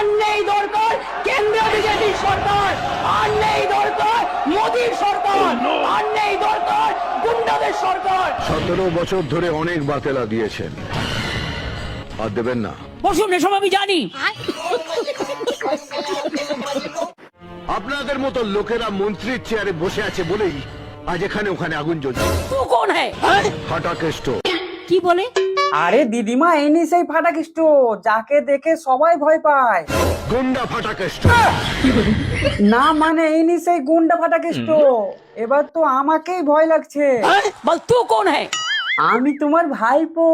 আর নেই দরকার কেন্দ্রীয় বিজেপি সরকার, আর নেই দরকার মোদীর সরকার, আর নেই দরকার গুন্ডাদের সরকার। 17 বছর ধরে অনেক বাতেলা দিয়েছেন, আর দেবেন না। বসুন, এসব আমি জানি। আপনাদের মতো লোকেরা মন্ত্রীর চেয়ারে বসে আছে বলেই আজ এখানে ওখানে আগুন জ্বলছে। তুই কোন হ্যায়? ফাটা কেষ্ট। কি বলে? আরে দিদিমা, ইনি সেই ফাটাকেষ্ট যাকে দেখে সবাই ভয় পায়। গুন্ডা ফাটা কেষ্ট। না মানে ইনি সেই গুন্ডা ফাটাকেষ্ট। এবার তো আমাকেই ভয় লাগছে। বল তুই কোন হ্যায়? আমি তোমার ভাইপো।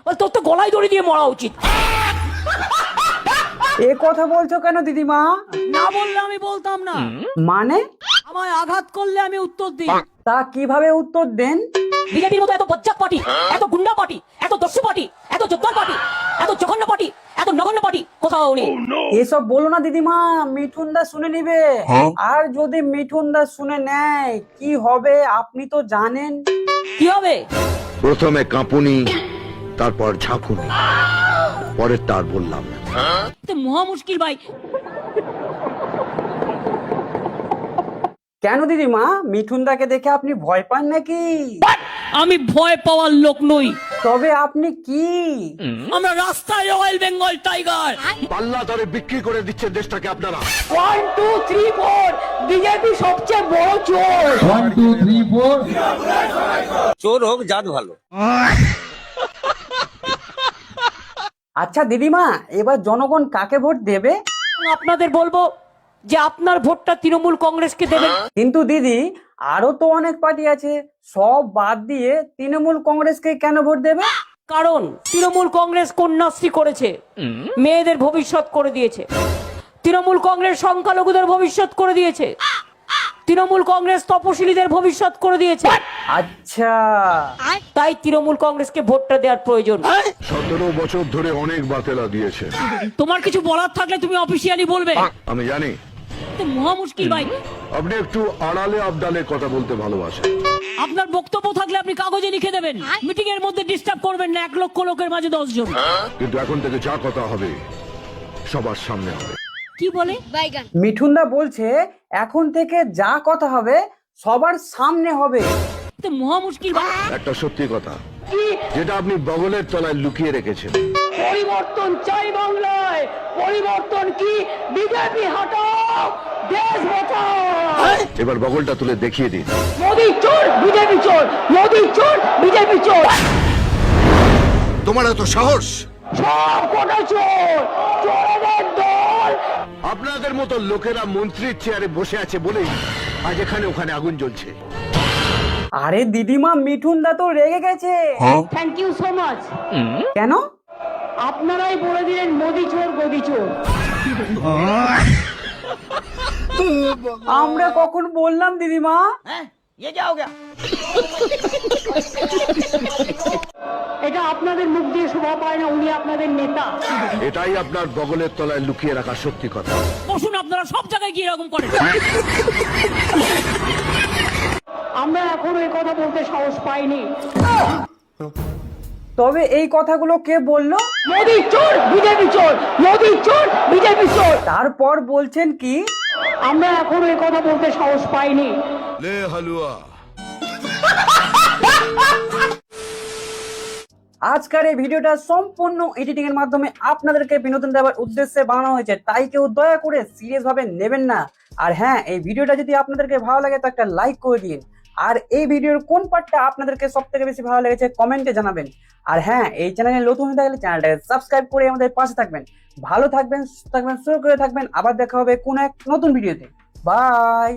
বল তোর তো গলায় দড়ি দিয়ে মরা উচিত। এ কথা বলছো কেন দিদিমা? না বললে আমি বলতাম না। মানে? আমায় আঘাত করলে আমি উত্তর দিই। তা কিভাবে উত্তর দেন? বিজেপির মতো এত বজ্জাত পার্টি, এত গুন্ডা পার্টি, এত দস্যু পার্টি, এত জোরদার পার্টি, এত জঘন্য পার্টি, এত নগণ্য পার্টি কোথাও নেই। এসব বলো না দিদিমা, মিঠুন দা শুনে নিবে। আর যদি মিঠুন দা শুনে নেয় কি হবে আপনি তো জানেন। কি হবে? প্রথমে কাঁপুনি, তারপর ঝাঁকুনি, পরের তার বললাম না। তো মহা মুশকিল ভাই। কেন দিদিমা, মিঠুন দাকে দেখে আপনি ভয় পান নাকি? আমি ভয় পাওয়ার লোক নই। তবে আপনি কি? আমরা রাস্তায় রয়্যাল বেঙ্গল টাইগার। পাল্লা ধরে বিক্রি করে দিচ্ছে দেশটাকে আপনারা। 1 2 3 4 বিজেপি সবচেয়ে বড় চোর। 1 2 3 4 চোর হোক জাত ভালো। আচ্ছা দিদিমা, এবার জনগণ কাকে ভোট দেবে? আপনাদের বলবো যে আপনার ভোটটা তৃণমূল কংগ্রেসকে দেবেন। কিন্তু দিদি, আরো তো অনেক পার্টি আছে, সব বাদ দিয়ে তৃণমূল কংগ্রেসকে কেন ভোট দেবে? কারণ তৃণমূল কংগ্রেস কন্যাশ্রী করেছে, মেয়েদের ভবিষ্যৎ করে দিয়েছে। তৃণমূল কংগ্রেস সংখ্যালঘুদের ভবিষ্যৎ করে দিয়েছে। তৃণমূল কংগ্রেস তপশিলীদের ভবিষ্যৎ করে দিয়েছে। আচ্ছা, তাই তৃণমূল কংগ্রেসকে ভোটটা দেওয়ার প্রয়োজন। 17 বছর ধরে অনেক বাতেলা দিয়েছেন। তোমার কিছু বলার থাকলে তুমি অফিসিয়ালি বলবে। আমি জানি তো মহা মুশকিল ভাই। আপনি একটু আড়ালে আবডালে কথা বলতে ভালোবাসেন। আপনার বক্তব্য থাকলে আপনি কাগজে লিখে দেবেন, মিটিং এর মধ্যে ডিস্টার্ব করবেন না 1 লক্ষ লোকের মাঝে 10 জন। কিন্তু এখন থেকে যা কথা হবে সবার সামনে হবে। কি বলে? মিঠুন দা বলছে এখন থেকে যা কথা হবে সবার সামনে হবে। তো মহা মুশকিল ভাই। একটা সত্যি কথা, যেটা আপনি বগলের তলায় লুকিয়ে রেখেছেন। পরিবর্তন চাই বাংলায়। পরিবর্তন কি? বিজেপি হটাও, দেশ বাঁচাও। এবার বগলটা তুলে দেখিয়ে দিন। মোদি চোর, বিজেপি চোর, মোদি চোর, বিজেপি চোর। তোমার এত সাহস? সব কটা চোর, চোরেদের দল। আপনাদের মতো লোকেরা মন্ত্রীর চেয়ারে বসে আছে বলেই আজ এখানে ওখানে আগুন জ্বলছে। আরে দিদিমা, মিঠুন দা তো রেগে গেছে। Thank you so much. কেন? আপনারাই বলে দিলেন মোদি চোর, গদি চোর। আমরা কখন বললাম দিদিমা? এটা আপনাদের মুখ দিয়ে শোভা পায় না, উনি আপনাদের নেতা। এটাই আপনার বগলের তলায় লুকিয়ে রাখা সত্যি কথা। বসুন, আপনারা সব জায়গায় গিয়ে এরকম করেন। আমরা এখনো এই কথা বলতে সাহস পাইনি। তবে এই কথাগুলো কে বললো? মোদি চোর, বিজেপি চোর, মোদি চোর, বিজেপি চোর। তারপর বলছেন কি? আমরা এখনো এই কথা বলতে সাহস পাইনি। লে হালুয়া। আজকের এই ভিডিওটা সম্পূর্ণ এডিটিং এর মাধ্যমে আপনাদেরকে বিনোদন দেওয়ার উদ্দেশ্যে বানানো হয়েছে, তাই কেউ দয়া করে সিরিয়াস ভাবে নেবেন না। আর হ্যাঁ, এই ভিডিওটা যদি আপনাদেরকে ভালো লাগে তো একটা লাইক করে দিন। আর এই ভিডিওর কোন পার্টটা আপনাদেরকে সব থেকে বেশি ভালো লেগেছে কমেন্টে জানাবেন। আর হ্যাঁ, এই চ্যানেলে নতুন হয়ে থাকলে চ্যানেলটাকে সাবস্ক্রাইব করে আমাদের পাশে থাকবেন। ভালো থাকবেন, সুস্থ থাকবেন, সুরক্ষিত থাকবেন। আবার দেখা হবে কোন এক নতুন ভিডিওতে। বাই।